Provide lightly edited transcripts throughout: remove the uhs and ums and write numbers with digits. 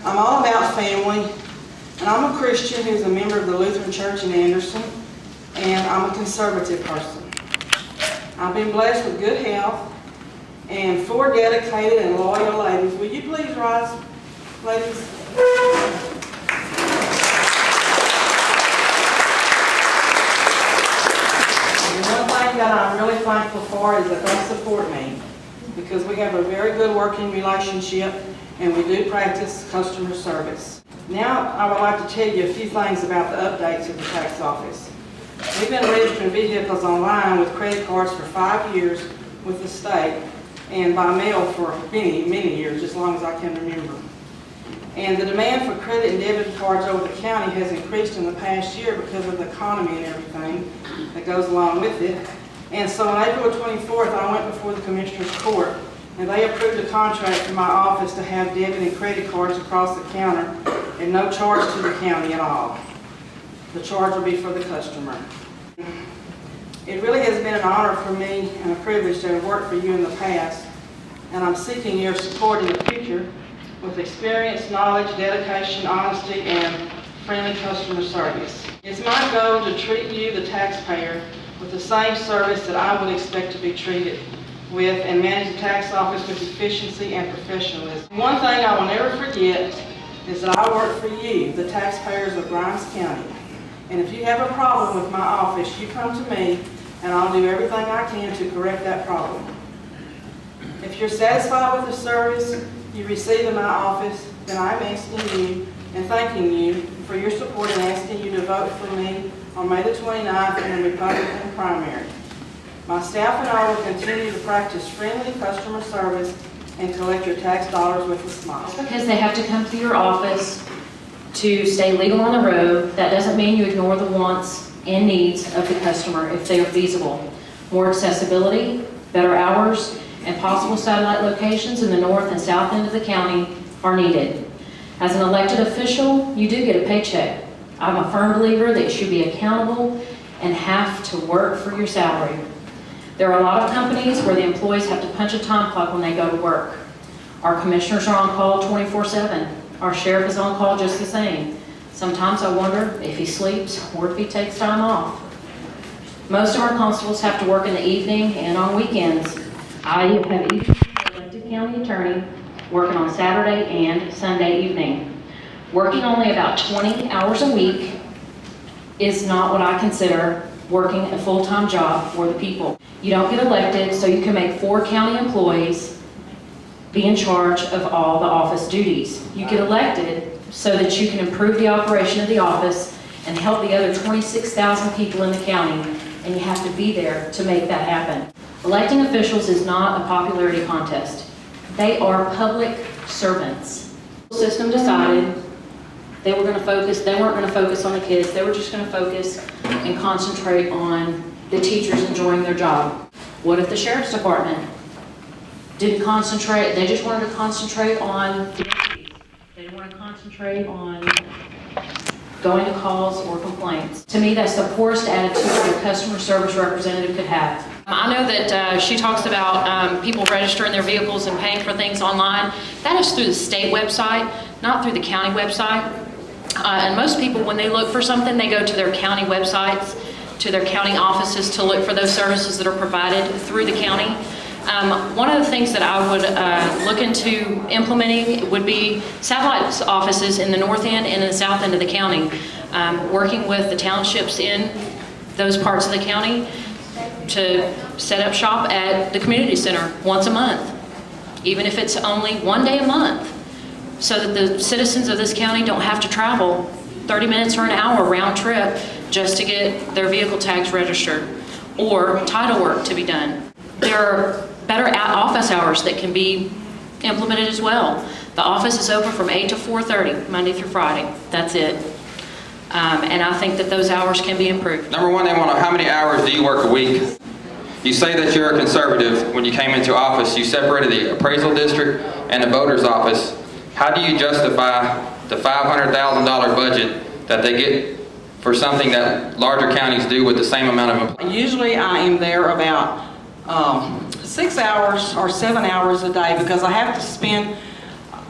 I'm all about family, and I'm a Christian who's a member of the Lutheran Church in Anderson, and I'm a conservative person. I've been blessed with good health and 4 dedicated and loyal ladies. Will you please rise, ladies? And one thing that I'm really thankful for is that they support me, because we have a very good working relationship and we do practice customer service. Now I would like to tell you a few things about the updates at the tax office. We've been registering vehicles online with credit cards for 5 years with the state and by mail for many, many years, as long as I can remember. And the demand for credit and debit cards over the county has increased in the past year because of the economy and everything that goes along with it. And so on April 24th, I went before the Commissioner's Court, and they approved a contract for my office to have debit and credit cards across the counter and no charge to the county at all. The charge will be for the customer. It really has been an honor for me and a privilege to have worked for you in the past, and I'm seeking your support in the future with experience, knowledge, dedication, honesty, and friendly customer service. It's my goal to treat you, the taxpayer, with the same service that I would expect to be treated with, and manage the tax office with efficiency and professionalism. One thing I will never forget is that I work for you, the taxpayers of Grimes County. And if you have a problem with my office, you come to me and I'll do everything I can to correct that problem. If you're satisfied with the service you receive in my office, then I'm asking you and thanking you for your support and asking you to vote for me on May the 29th in the Republican primary. My staff and I will continue to practice friendly customer service and collect your tax dollars with a smile. Because they have to come to your office to stay legal on the road, that doesn't mean you ignore the wants and needs of the customer if they are feasible. More accessibility, better hours, and possible satellite locations in the north and south end of the county are needed. As an elected official, you do get a paycheck. I'm a firm believer that you should be accountable and have to work for your salary. There are a lot of companies where the employees have to punch a time clock when they go to work. Our commissioners are on call 24/7. Our sheriff is on call just the same. Sometimes I wonder if he sleeps or if he takes time off. Most of our constables have to work in the evening and on weekends. I have even an elected county attorney working on Saturday and Sunday evening. Working only about 20 hours a week is not what I consider working a full-time job for the people. You don't get elected so you can make 4 county employees be in charge of all the office duties. You get elected so that you can improve the operation of the office and help the other 26,000 people in the county, and you have to be there to make that happen. Electing officials is not a popularity contest. They are public servants. The system decided they weren't going to focus on the kids. They were just going to focus and concentrate on the teachers enjoying their job. What if the sheriff's department didn't concentrate? They just wanted to concentrate on the duties. They didn't want to concentrate on going to calls or complaints. To me, that's the poorest attitude a customer service representative could have. I know that she talks about people registering their vehicles and paying for things online. That is through the state website, not through the county website. And most people, when they look for something, they go to their county websites, to their county offices to look for those services that are provided through the county. One of the things that I would look into implementing would be satellite offices in the north end and in the south end of the county, working with the townships in those parts of the county to set up shop at the community center once a month, even if it's only 1 day a month, so that the citizens of this county don't have to travel 30 minutes or an hour round trip just to get their vehicle tags registered or title work to be done. There are better office hours that can be implemented as well. The office is open from 8 to 4:30, Monday through Friday. That's it. And I think that those hours can be improved. Number one, they want to know how many hours do you work a week? You say that you're a conservative. When you came into office, you separated the appraisal district and the voter's office. How do you justify the $500,000 budget that they get for something that larger counties do with the same amount of employees? Usually I am there about 6 hours or 7 hours a day, because I have to spend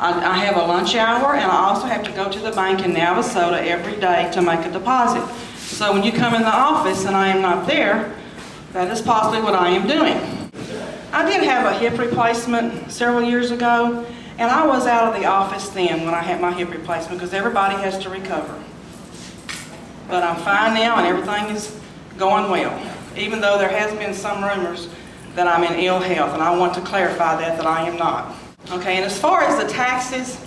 I have a lunch hour, and I also have to go to the bank in Navasota every day to make a deposit. So when you come in the office and I am not there, that is possibly what I am doing. I did have a hip replacement several years ago, and I was out of the office then when I had my hip replacement because everybody has to recover. But I'm fine now and everything is going well, even though there has been some rumors that I'm in ill health, and I want to clarify that I am not. Okay, and as far as the taxes,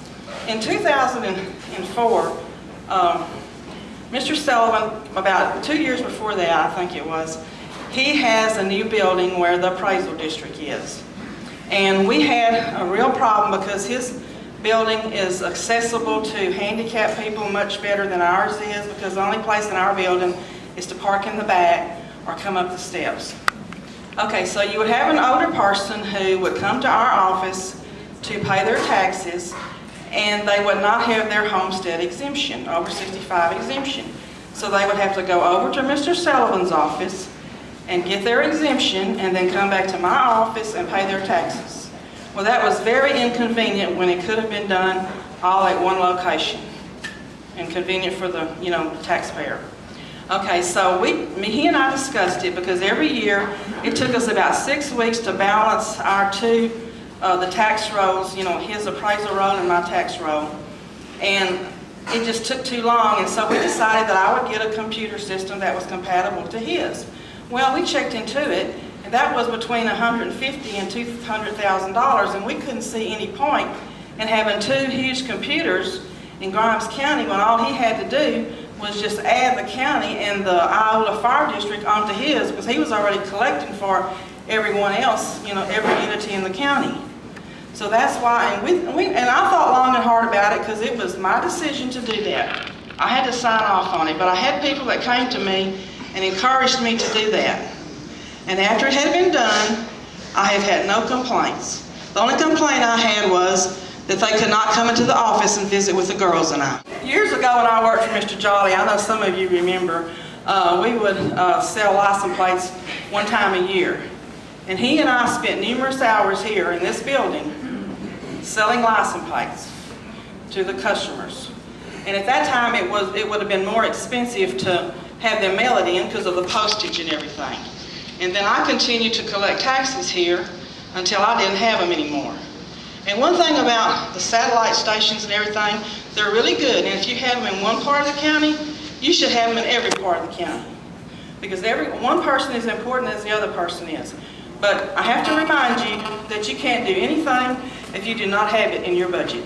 in 2004, Mr. Sullivan, about 2 years before that, I think it was, he has a new building where the appraisal district is. And we had a real problem because his building is accessible to handicapped people much better than ours is, because the only place in our building is to park in the back or come up the steps. Okay, so you would have an older person who would come to our office to pay their taxes, and they would not have their homestead exemption, over 65 exemption. So they would have to go over to Mr. Sullivan's office and get their exemption, and then come back to my office and pay their taxes. Well, that was very inconvenient when it could have been done all at one location, and convenient for the, taxpayer. Okay, so he and I discussed it, because every year it took us about 6 weeks to balance our the tax rolls, his appraisal roll and my tax roll. And it just took too long, and so we decided that I would get a computer system that was compatible to his. Well, we checked into it, and that was between $150,000 and $200,000, and we couldn't see any point in having 2 huge computers in Grimes County when all he had to do was just add the county and the Iola Fire District onto his, because he was already collecting for everyone else, every entity in the county. So that's why, and I thought long and hard about it, because it was my decision to do that. I had to sign off on it, but I had people that came to me and encouraged me to do that. And after it had been done, I have had no complaints. The only complaint I had was that they could not come into the office and visit with the girls and I. Years ago when I worked for Mr. Jolly, I know some of you remember, we would sell license plates one time a year. And he and I spent numerous hours here in this building selling license plates to the customers. And at that time it would have been more expensive to have them mail it in because of the postage and everything. And then I continued to collect taxes here until I didn't have them anymore. And one thing about the satellite stations and everything, they're really good. And if you have them in one part of the county, you should have them in every part of the county. Because one person is important as the other person is. But I have to remind you that you can't do anything if you do not have it in your budget.